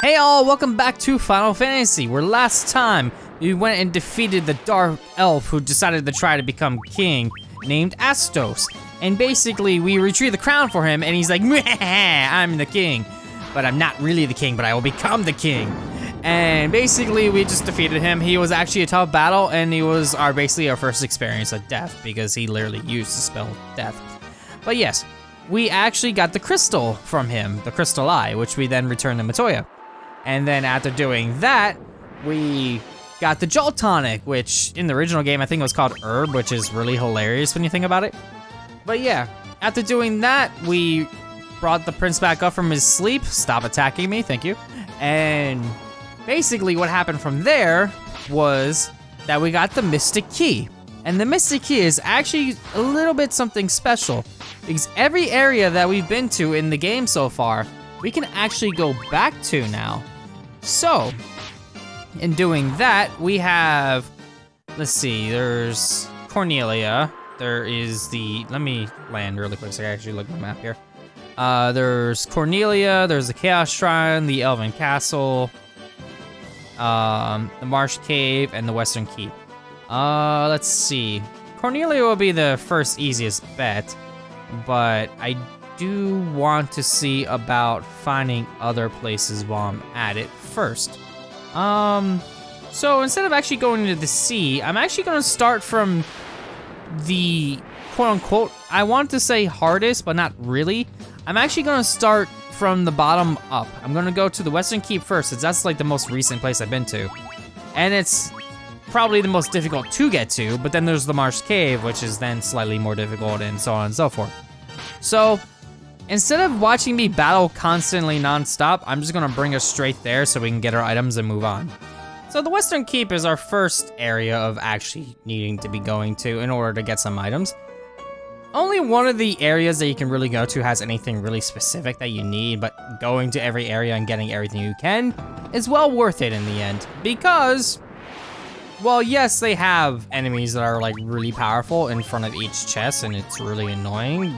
Hey all, welcome back to Final Fantasy, where last time we went and defeated the dark elf who decided to try to become king, named Astos. And basically, we retrieved the crown for him, and he's like, I'm the king. But I'm not really the king, but I will become the king. And basically, we just defeated him. He was actually a tough battle, and he was basically our first experience of death, because he literally used the spell death. But yes, we actually got the crystal from him, the crystal eye, which we then returned to Matoya. And then after doing that, we got the Jolt Tonic, which in the original game I think it was called Herb, which is really hilarious when you think about it. But yeah, after doing that, we brought the prince back up from his sleep. Stop attacking me, thank you. And basically what happened from there was that we got the Mystic Key. And the Mystic Key is actually a little bit something special, because every area that we've been to in the game so far, we can actually go back to now. So, in doing that, we have, let's see, there's Cornelia. There is the, let me land really quick so I can actually look at the map here. There's Cornelia, there's the Chaos Shrine, the Elven Castle, the Marsh Cave, and the Western Keep. Let's see. Cornelia will be the first easiest bet, but I do want to see about finding other places while I'm at it first. So instead of actually going into the sea, I'm actually gonna start from the quote-unquote, I want to say hardest, but not really. I'm actually gonna start from the bottom up. I'm gonna go to the Western Keep first, since that's like the most recent place I've been to. And it's probably the most difficult to get to, but then there's the Marsh Cave, which is then slightly more difficult, and so on and so forth. So, instead of watching me battle constantly non-stop, I'm just gonna bring us straight there so we can get our items and move on. So the Western Keep is our first area of actually needing to be going to in order to get some items. Only one of the areas that you can really go to has anything really specific that you need, but going to every area and getting everything you can is well worth it in the end, because, well, yes, they have enemies that are like really powerful in front of each chest, and it's really annoying.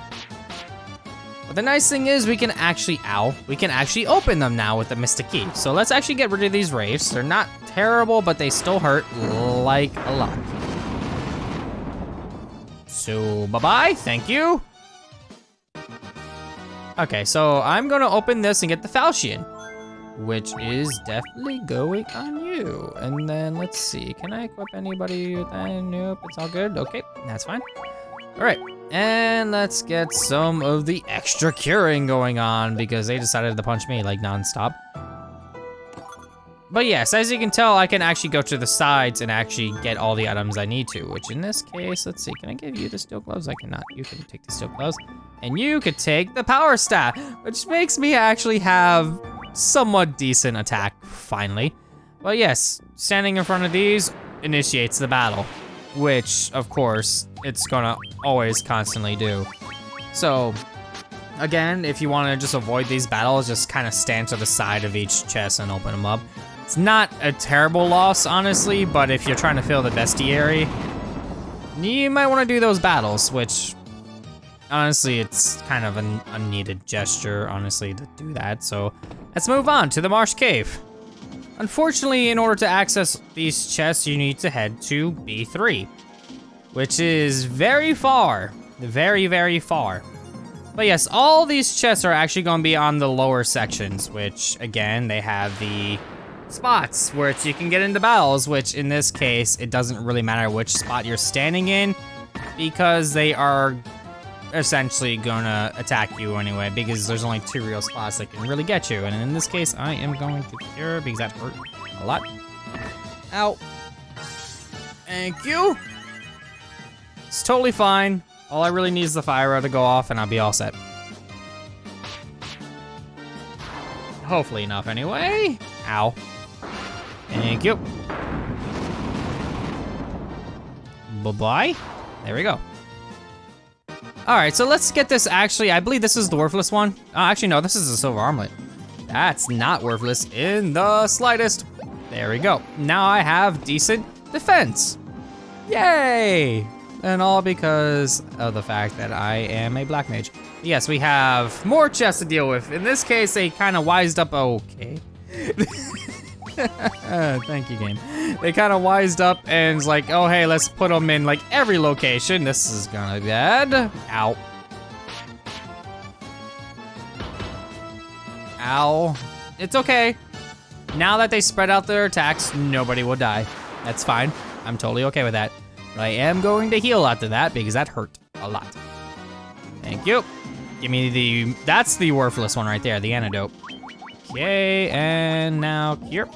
But the nice thing is we can actually open them now with the Mystic Key. So let's actually get rid of these wraiths. They're not terrible, but they still hurt like a lot. So bye-bye, thank you. Okay, so I'm gonna open this and get the Falchion, which is definitely going on you. And then let's see, can I equip anybody with that? Nope, it's all good, okay, that's fine. All right, and let's get some of the extra curing going on because they decided to punch me like non-stop. But yes, as you can tell, I can actually go to the sides and actually get all the items I need to, which in this case, let's see, can I give you the steel gloves? I cannot, you can take the steel gloves. And you could take the power staff, which makes me actually have somewhat decent attack, finally. But yes, standing in front of these initiates the battle, which, of course, it's gonna always constantly do. So, again, if you wanna just avoid these battles, just kinda stand to the side of each chest and open them up. It's not a terrible loss, honestly, but if you're trying to fill the bestiary, you might wanna do those battles, which, honestly, it's kind of an unneeded gesture, honestly, to do that. So, let's move on to the Marsh Cave. Unfortunately, in order to access these chests, you need to head to B3, which is very far, very, very far. But yes, all these chests are actually gonna be on the lower sections, which again, they have the spots where you can get into battles, which in this case, it doesn't really matter which spot you're standing in, because they are essentially gonna attack you anyway, because there's only 2 real spots that can really get you. And in this case, I am going to cure because that hurt a lot. Ow. Thank you. It's totally fine. All I really need is the fire arrow to go off and I'll be all set. Hopefully enough anyway. Ow. Thank you. Bye-bye. There we go. All right, so let's get this. Actually, I believe this is the worthless one. Oh, actually, no, this is a silver armlet. That's not worthless in the slightest. There we go. Now I have decent defense. Yay! And all because of the fact that I am a black mage. Yes, we have more chests to deal with. In this case, they kind of wised up. Okay. Thank you, game. They kind of wised up and it's like, oh, hey, let's put them in like every location. This is gonna be bad. Ow. Ow. It's okay. Now that they spread out their attacks, nobody will die. That's fine. I'm totally okay with that. But I am going to heal after that because that hurt a lot. Thank you. Give me that's the worthless one right there, the antidote. Okay, and now here.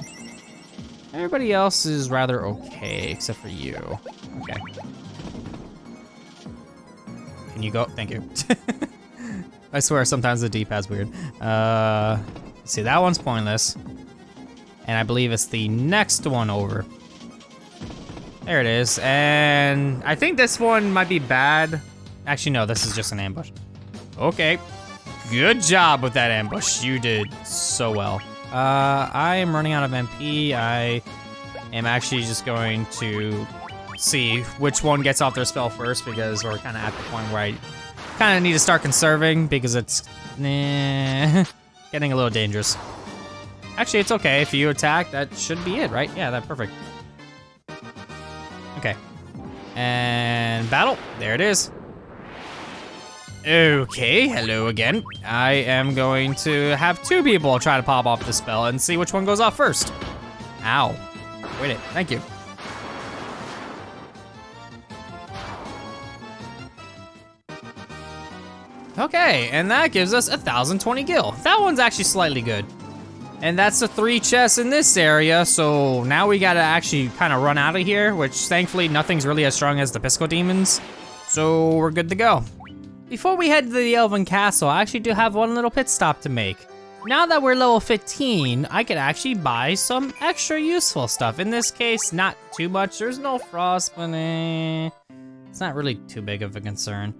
Everybody else is rather okay, except for you. Okay. Can you go? Thank you. I swear, sometimes the D-pad's weird. See, that one's pointless. And I believe it's the next one over. There it is, and I think this one might be bad. Actually, no, this is just an ambush. Okay, good job with that ambush. You did so well. I am running out of MP. I am actually just going to see which one gets off their spell first because we're kind of at the point where I kind of need to start conserving because it's getting a little dangerous. Actually, it's okay. If you attack, that should be it, right? Yeah, that's perfect. Okay. And battle. There it is. Okay, hello again. I am going to have two people try to pop off the spell and see which one goes off first. Ow. Wait it. Thank you. Okay, and that gives us 1,020 gil. That one's actually slightly good. And that's the 3 chests in this area, so now we gotta actually kind of run out of here, which thankfully nothing's really as strong as the Pisco Demons, so we're good to go. Before we head to the Elven Castle, I actually do have one little pit stop to make. Now that we're level 15, I could actually buy some extra useful stuff. In this case, not too much. There's no frost, but it's not really too big of a concern.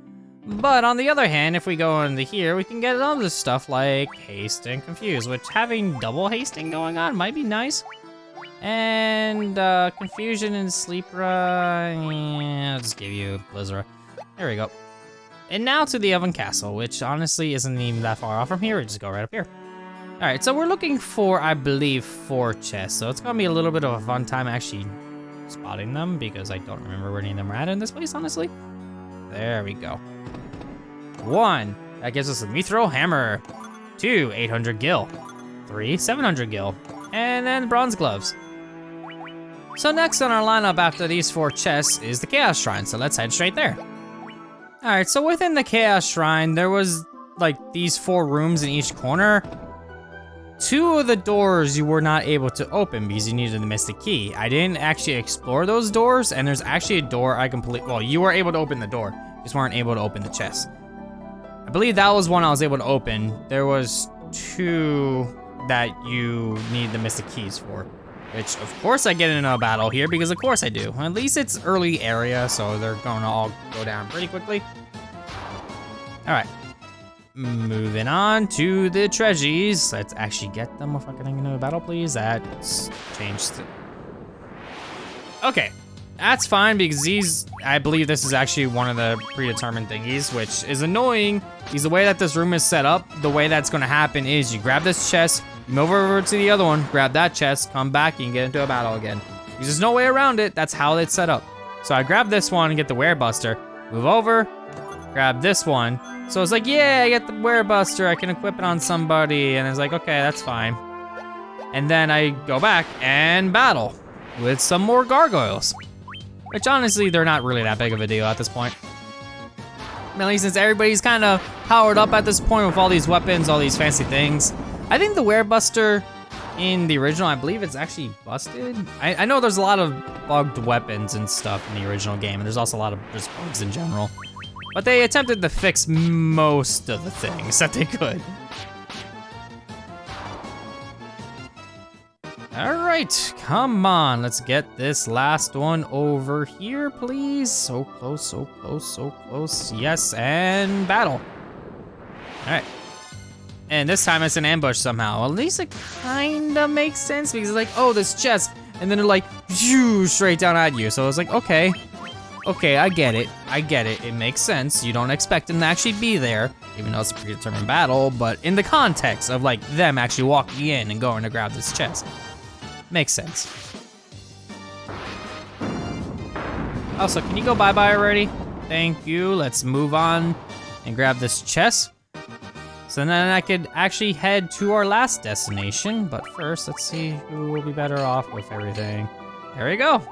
But on the other hand, if we go into here, we can get other stuff like haste and confuse, which having double hasting going on might be nice. And confusion and sleepra, yeah, I'll just give you Blizzara. There we go. And now to the Elven Castle, which honestly isn't even that far off from here. We just go right up here. All right, so we're looking for, I believe, 4 chests. So it's gonna be a little bit of a fun time actually spotting them because I don't remember where any of them are at in this place, honestly. There we go. 1, that gives us a Mithril Hammer. 2, 800 gil. 3, 700 gil. And then bronze gloves. So next on our lineup after these 4 chests is the Chaos Shrine, so let's head straight there. All right, so within the Chaos Shrine, there was like these 4 rooms in each corner. 2 of the doors you were not able to open because you needed the Mystic Key. I didn't actually explore those doors, and there's actually a door well, you were able to open the door, just weren't able to open the chest. I believe that was one I was able to open. There was 2 that you need the Mystic Keys for, which of course I get into a battle here because of course I do. At least it's early area, so they're gonna all go down pretty quickly. All right, moving on to the treasures. Let's actually get them if I can get into a battle, please. That's changed. Okay. That's fine because I believe this is actually one of the predetermined thingies, which is annoying because the way that this room is set up, the way that's gonna happen is you grab this chest, you move over to the other one, grab that chest, come back, and get into a battle again. Because there's no way around it, that's how it's set up. So I grab this one and get the Werebuster, move over, grab this one. So it's like, yeah, I get the Werebuster, I can equip it on somebody, and it's like, okay, that's fine. And then I go back and battle with some more gargoyles. Which honestly, they're not really that big of a deal at this point. Mainly since everybody's kind of powered up at this point with all these weapons, all these fancy things. I think the Werebuster in the original, I believe it's actually busted. I know there's a lot of bugged weapons and stuff in the original game, and there's also a lot of just bugs in general. But they attempted to fix most of the things that they could. All right, come on, let's get this last one over here, please. So close, so close, so close. Yes, and battle. All right. And this time it's an ambush somehow. At least it kind of makes sense because it's like, oh, this chest. And then they're like, shoo, straight down at you. So it's like, okay. Okay, I get it. I get it. It makes sense. You don't expect them to actually be there, even though it's a predetermined battle, but in the context of like them actually walking in and going to grab this chest. Makes sense. Also, can you go bye-bye already? Thank you. Let's move on and grab this chest. So then I could actually head to our last destination, but first, let's see who will be better off with everything. There we go.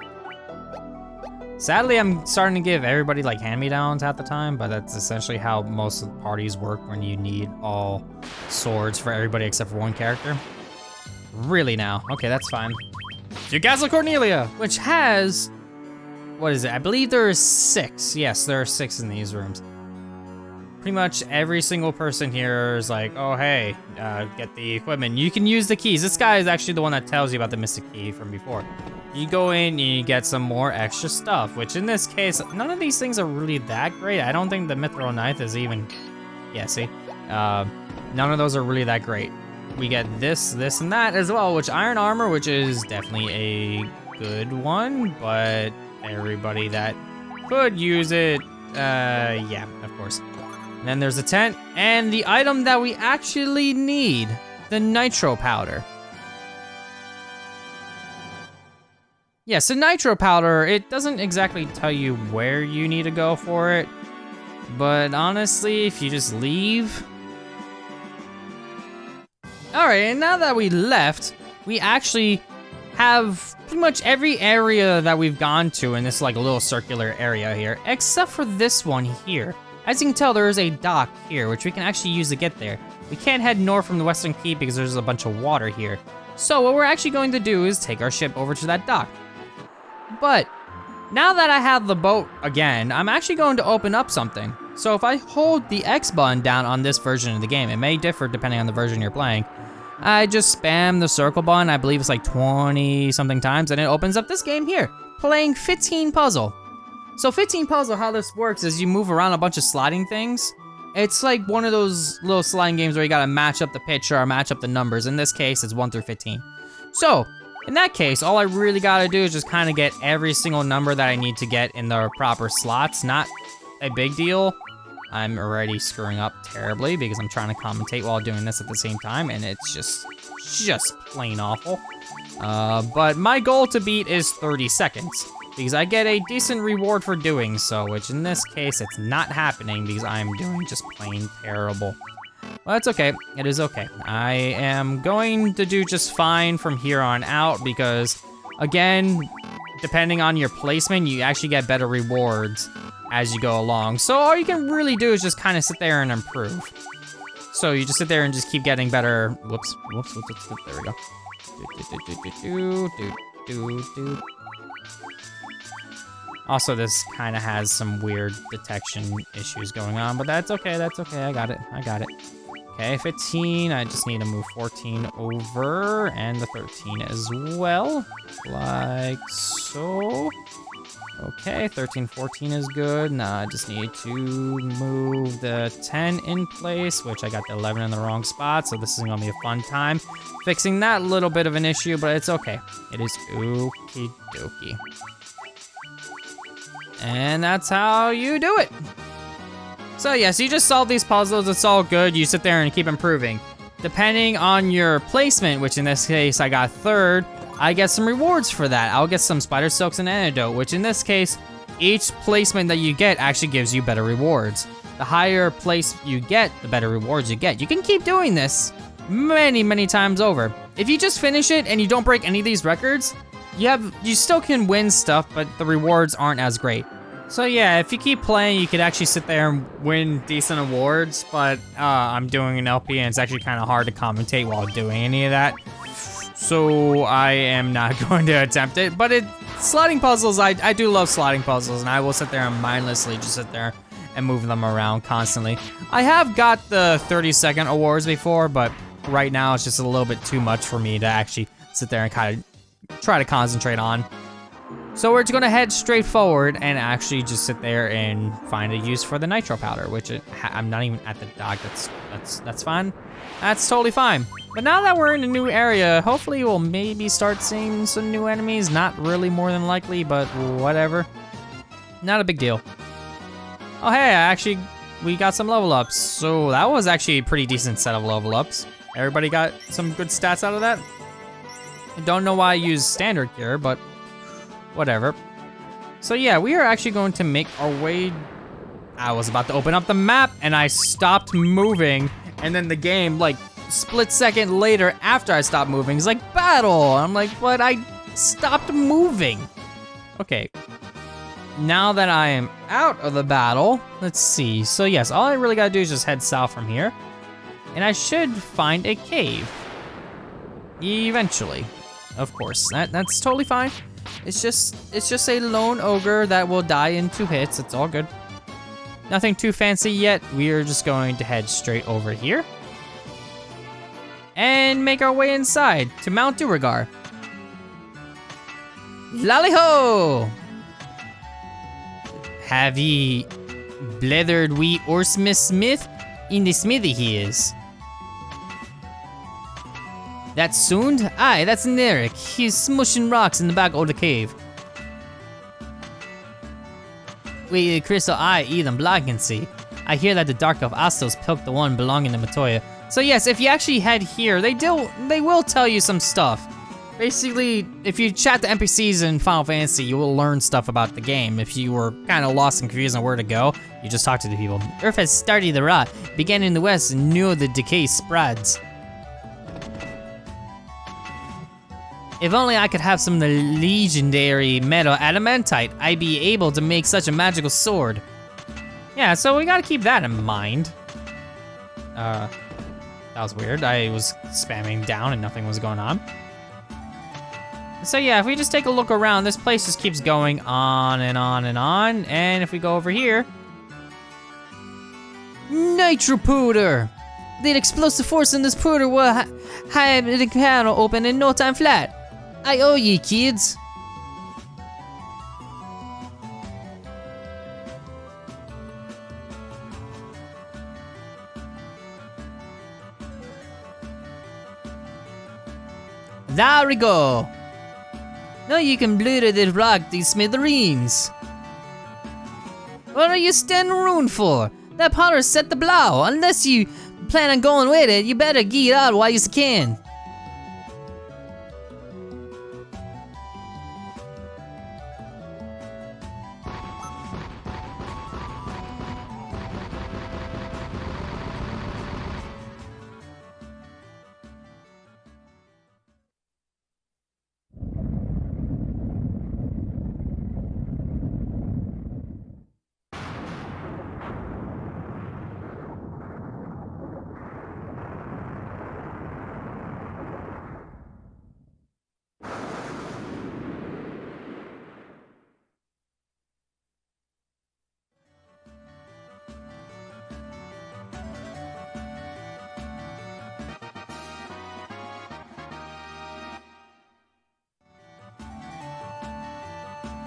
Sadly, I'm starting to give everybody like hand-me-downs half the time, but that's essentially how most of the parties work when you need all swords for everybody except for one character. Really now? Okay, that's fine. To Castle Cornelia, which has, what is it? I believe there is 6. Yes, there are 6 in these rooms. Pretty much every single person here is like, oh hey, get the equipment. You can use the keys. This guy is actually the one that tells you about the mystic key from before. You go in and you get some more extra stuff, which in this case, none of these things are really that great. I don't think the mithril knife is even, yeah, see? None of those are really that great. We get this, this, and that as well, which iron armor, which is definitely a good one, but everybody that could use it, yeah, of course. And then there's the tent, and the item that we actually need, the nitro powder. Yeah, so nitro powder, it doesn't exactly tell you where you need to go for it, but honestly, if you just leave. All right, and now that we left, we actually have pretty much every area that we've gone to in this like little circular area here, except for this one here. As you can tell, there is a dock here, which we can actually use to get there. We can't head north from the Western Keep because there's a bunch of water here. So what we're actually going to do is take our ship over to that dock. But now that I have the boat again, I'm actually going to open up something. So if I hold the X button down on this version of the game, it may differ depending on the version you're playing. I just spam the circle button, I believe it's like 20 something times, and it opens up this game here, playing 15 Puzzle. So 15 Puzzle, how this works is you move around a bunch of sliding things. It's like one of those little sliding games where you gotta match up the picture or match up the numbers. In this case, it's 1 through 15. So, in that case, all I really gotta do is just kind of get every single number that I need to get in the proper slots. Not a big deal. I'm already screwing up terribly because I'm trying to commentate while doing this at the same time, and it's just plain awful. But my goal to beat is 30 seconds because I get a decent reward for doing so, which in this case, it's not happening because I'm doing just plain terrible. Well, it's okay. It is okay. I am going to do just fine from here on out because, again, depending on your placement, you actually get better rewards as you go along. So all you can really do is just kind of sit there and improve. So you just sit there and just keep getting better. Whoops. There we go. Also, this kind of has some weird detection issues going on, but that's okay. I got it. Okay, 15, I just need to move 14 over, and the 13 as well, like so. Okay, 13, 14 is good. Now I just need to move the 10 in place, which I got the 11 in the wrong spot, so this is gonna be a fun time fixing that little bit of an issue, but it's okay. It is okie dokie. And that's how you do it. So yes, you just solve these puzzles, it's all good. You sit there and keep improving. Depending on your placement, which in this case I got 3rd, I get some rewards for that. I'll get some spider silks and antidote, which in this case, each placement that you get actually gives you better rewards. The higher place you get, the better rewards you get. You can keep doing this many, many times over. If you just finish it and you don't break any of these records, you still can win stuff, but the rewards aren't as great. So yeah, if you keep playing, you could actually sit there and win decent awards, but I'm doing an LP and it's actually kind of hard to commentate while doing any of that. So I am not going to attempt it, but sliding puzzles, I do love sliding puzzles, and I will sit there and mindlessly just sit there and move them around constantly. I have got the 30-second awards before, but right now it's just a little bit too much for me to actually sit there and kind of try to concentrate on. So we're just gonna head straight forward and actually just sit there and find a use for the nitro powder, which I'm not even at the dock. That's fine. That's totally fine. But now that we're in a new area, hopefully we'll maybe start seeing some new enemies. Not really more than likely, but whatever. Not a big deal. Oh hey, we got some level ups. So that was actually a pretty decent set of level ups. Everybody got some good stats out of that. I don't know why I use standard here, but whatever. So yeah, we are actually going to make our way. I was about to open up the map and I stopped moving, and then the game, like, split second later after I stopped moving, is like, battle. I'm like, but I stopped moving. Okay. Now that I am out of the battle, let's see. So yes, all I really gotta do is just head south from here, and I should find a cave. Eventually, of course. That's totally fine. It's just a lone ogre that will die in 2 hits. It's all good. Nothing too fancy yet. We are just going to head straight over here and make our way inside to Mount Duergar. Lali Ho! Have ye blethered wee oarsmith smith? In the smithy he is. That's Sund? Aye, that's Nerik. He's smushing rocks in the back of the cave. Wait, Crystal, I, Ethan, Black can see. I hear that the Dark Elf Astos pilked the one belonging to Matoya. So yes, if you actually head here, they will tell you some stuff. Basically, if you chat to NPCs in Final Fantasy, you will learn stuff about the game. If you were kind of lost and confused on where to go, you just talk to the people. Earth has started the rot, began in the west and knew the decay spreads. If only I could have some of the legendary metal adamantite, I'd be able to make such a magical sword. Yeah, so we gotta keep that in mind. That was weird. I was spamming down and nothing was going on. So yeah, if we just take a look around, this place just keeps going on and on and on. And if we go over here, nitro powder. The explosive force in this powder will have the canal open in no time flat. I owe ye, kids. There we go. Now you can blow the rock these smithereens. What are you standing around for? That powder set the blow. Unless you plan on going with it, you better get out while you can.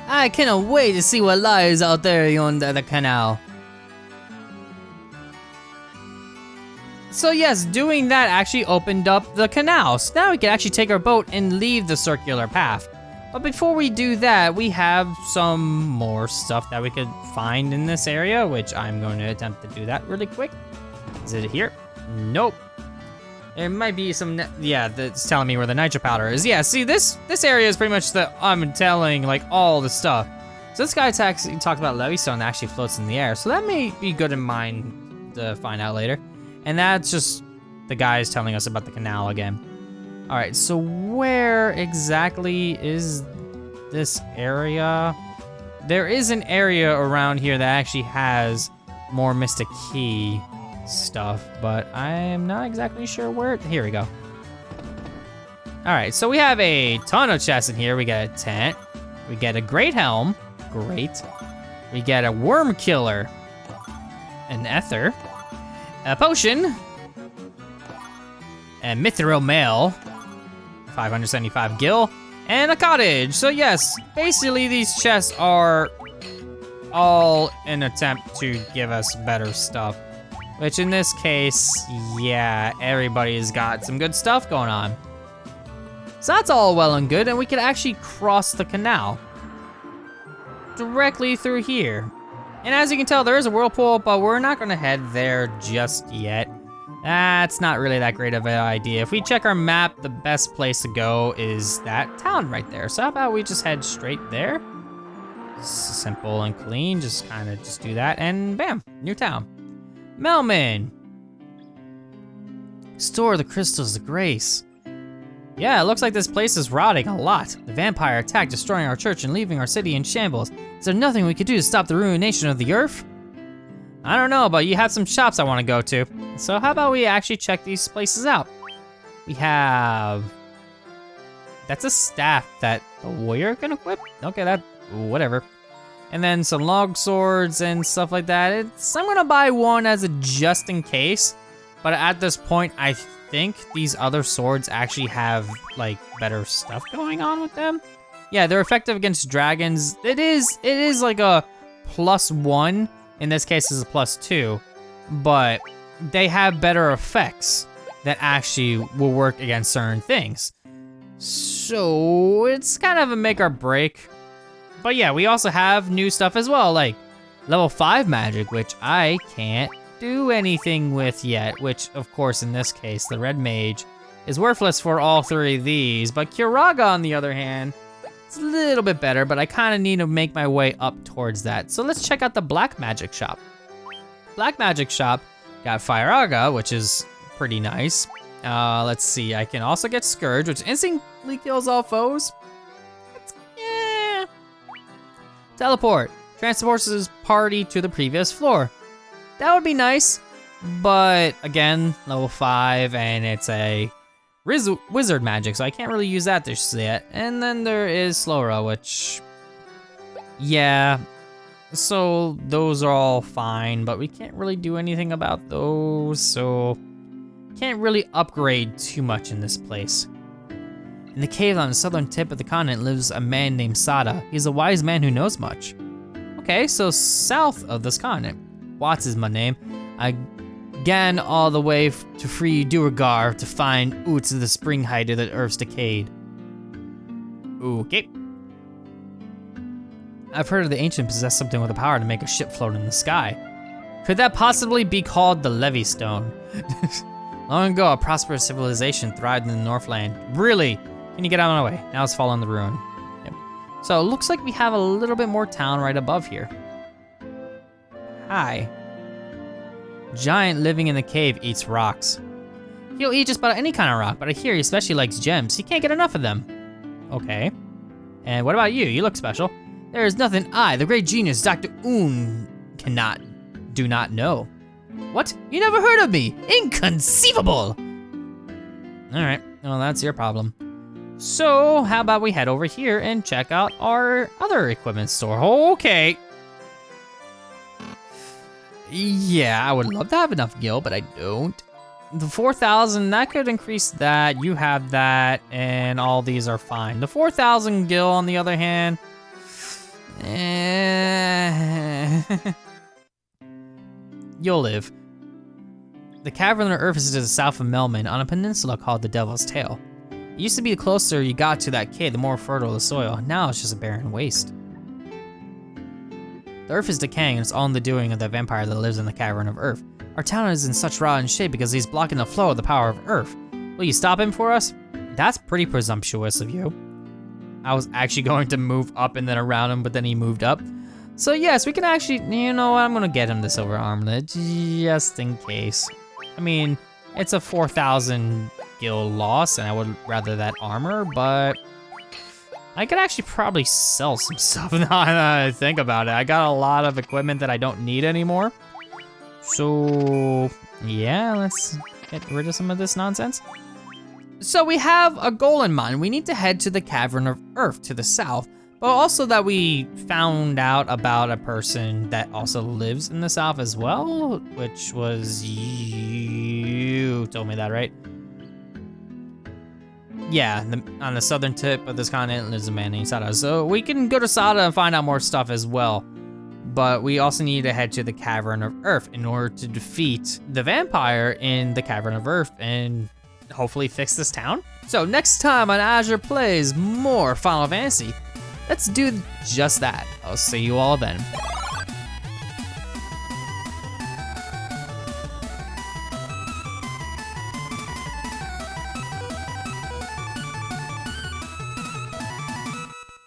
I cannot wait to see what lies out there under the canal. So yes, doing that actually opened up the canal. So now we can actually take our boat and leave the circular path. But before we do that, we have some more stuff that we could find in this area, which I'm going to attempt to do that really quick. Is it here? Nope. It might be some, yeah, that's telling me where the nitro powder is. Yeah, see, this area is pretty much I'm telling, like, all the stuff. So this guy talked about Levystone that actually floats in the air. So that may be good in mind to find out later. And that's just the guys telling us about the canal again. All right, so where exactly is this area? There is an area around here that actually has more Mystic Key stuff, but I am not exactly sure where. Here we go. All right, so we have a ton of chests in here. We got a tent. We get a great helm. Great. We get a worm killer. An ether. A potion. A mithril mail. 575 gil. And a cottage. So yes, basically these chests are all an attempt to give us better stuff. Which in this case, yeah, everybody's got some good stuff going on. So that's all well and good, and we can actually cross the canal. directly through here. And as you can tell, there is a whirlpool, but we're not gonna head there just yet. That's not really that great of an idea. If we check our map, the best place to go is that town right there. So how about we just head straight there? Simple and clean, just kind of just do that, and bam, new town. Melman. Store the crystals of grace. Yeah, it looks like this place is rotting a lot. The vampire attacked, destroying our church and leaving our city in shambles. Is there nothing we could do to stop the ruination of the earth? I don't know, but you have some shops I want to go to. So how about we actually check these places out? We have... That's a staff that the warrior can equip? Okay, that, whatever. And then some log swords and stuff like that. I'm gonna buy one as a just in case. But at this point, I think these other swords actually have like better stuff going on with them. Yeah, they're effective against dragons. It is like a +1. In this case, it's a +2. But they have better effects that actually will work against certain things. So it's kind of a make or break. But yeah, we also have new stuff as well, like level 5 magic, which I can't do anything with yet, which of course in this case, the red mage is worthless for all 3 of these, but Kiraga on the other hand, it's a little bit better, but I kind of need to make my way up towards that. So let's check out the black magic shop. Black magic shop got Firaga, which is pretty nice. Let's see, I can also get Scourge, which instantly kills all foes. Teleport, transports his party to the previous floor. That would be nice, but again, level 5, and it's a wizard magic, so I can't really use that just yet. And then there is Slowra, which, yeah, so those are all fine, but we can't really do anything about those, so can't really upgrade too much in this place. In the cave on the southern tip of the continent lives a man named Sada. He's a wise man who knows much. Okay, so south of this continent. Watts is my name. I gan all the way to free Duergar to find Oots of the spring height of the earth's decayed. Okay. I've heard of the ancient possess something with the power to make a ship float in the sky. Could that possibly be called the Levy Stone? Long ago, a prosperous civilization thrived in the Northland. Really? Can you get out of my way? Now it's fallen the ruin. Yep. So it looks like we have a little bit more town right above here. Hi. Giant living in the cave eats rocks. He'll eat just about any kind of rock, but I hear he especially likes gems. He can't get enough of them. Okay. And what about you? You look special. There is nothing I, the great genius Dr. Un, do not know. What? You never heard of me? Inconceivable! Alright, well that's your problem. So, how about we head over here and check out our other equipment store? Okay. Yeah, I would love to have enough gil, but I don't. The 4,000, that could increase that. You have that, and all these are fine. The 4,000 gil, on the other hand, you'll live. The cavern of Earth is to the south of Melman, on a peninsula called the Devil's Tail. It used to be the closer you got to that cave, the more fertile the soil. Now it's just a barren waste. The Earth is decaying, and it's all in the doing of the vampire that lives in the cavern of Earth. Our town is in such rotten shape because he's blocking the flow of the power of Earth. Will you stop him for us? That's pretty presumptuous of you. I was actually going to move up and then around him, but then he moved up. So yes, we can actually, you know what, I'm gonna get him the silver armlet, just in case. I mean, it's a 4,000 gil loss, and I would rather that armor, but I could actually probably sell some stuff now that I think about it. I got a lot of equipment that I don't need anymore. So, yeah, let's get rid of some of this nonsense. So we have a goal in mind. We need to head to the Cavern of Earth to the south, but also that we found out about a person that also lives in the south as well, which was you told me that, right? Yeah, on the southern tip of this continent lives a man named Sada. So we can go to Sada and find out more stuff as well. But we also need to head to the Cavern of Earth in order to defeat the vampire in the Cavern of Earth and hopefully fix this town. So next time on Azure Plays more Final Fantasy, let's do just that. I'll see you all then.